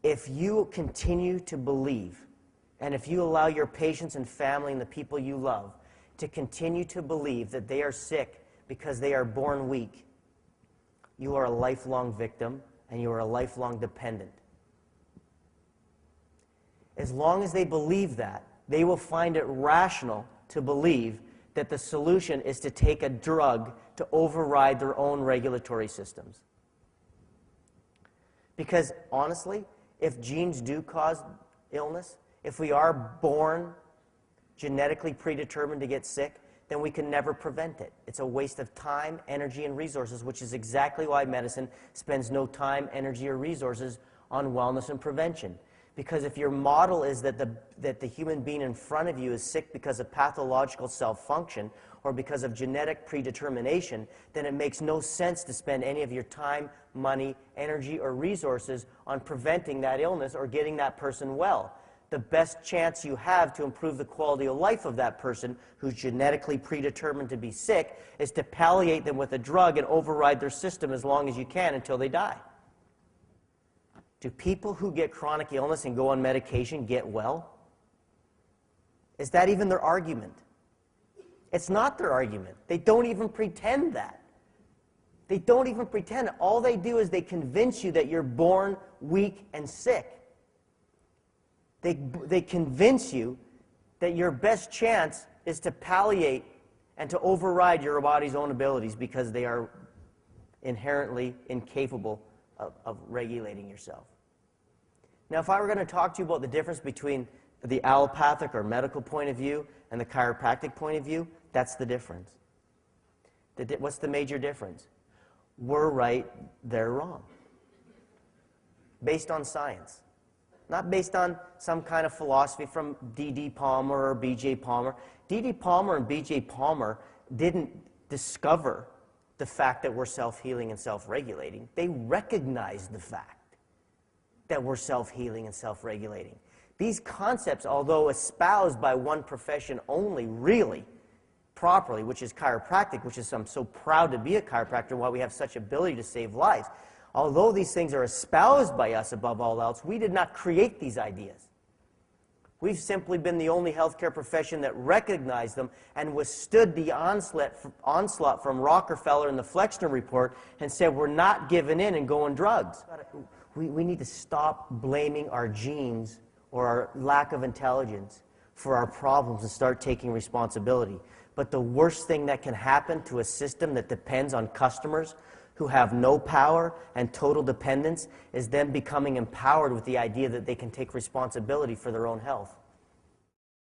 if you continue to believe, and if you allow your patients and family and the people you love to continue to believe that they are sick because they are born weak, you are a lifelong victim and you are a lifelong dependent. As long as they believe that, they will find it rational to believe that the solution is to take a drug to override their own regulatory systems. Because honestly, if genes do cause illness, if we are born genetically predetermined to get sick, then we can never prevent it. It's a waste of time, energy, and resources, which is exactly why medicine spends no time, energy, or resources on wellness and prevention. Because if your model is that the human being in front of you is sick because of pathological self-function or because of genetic predetermination, then it makes no sense to spend any of your time, money, energy, or resources on preventing that illness or getting that person well. The best chance you have to improve the quality of life of that person who's genetically predetermined to be sick is to palliate them with a drug and override their system as long as you can until they die. Do people who get chronic illness and go on medication get well? Is that even their argument? It's not their argument. They don't even pretend that. They don't even pretend. All they do is they convince you that you're born weak and sick. They convince you that your best chance is to palliate and to override your body's own abilities because they are inherently incapable of regulating yourself. Now, if I were going to talk to you about the difference between the allopathic or medical point of view and the chiropractic point of view, that's the difference. What's the major difference? We're right, they're wrong. Based on science. Not based on some kind of philosophy from D.D. Palmer or B.J. Palmer. D.D. Palmer and B.J. Palmer didn't discover the fact that we're self-healing and self-regulating. They recognized the fact that we're self-healing and self-regulating. These concepts, although espoused by one profession only, really, properly, which is chiropractic, which is I'm so proud to be a chiropractor, why we have such ability to save lives. Although these things are espoused by us above all else, we did not create these ideas. We've simply been the only healthcare profession that recognized them and withstood the onslaught from Rockefeller and the Flexner Report and said we're not giving in and going drugs. We need to stop blaming our genes or our lack of intelligence for our problems and start taking responsibility. But the worst thing that can happen to a system that depends on customers who have no power and total dependence is them becoming empowered with the idea that they can take responsibility for their own health.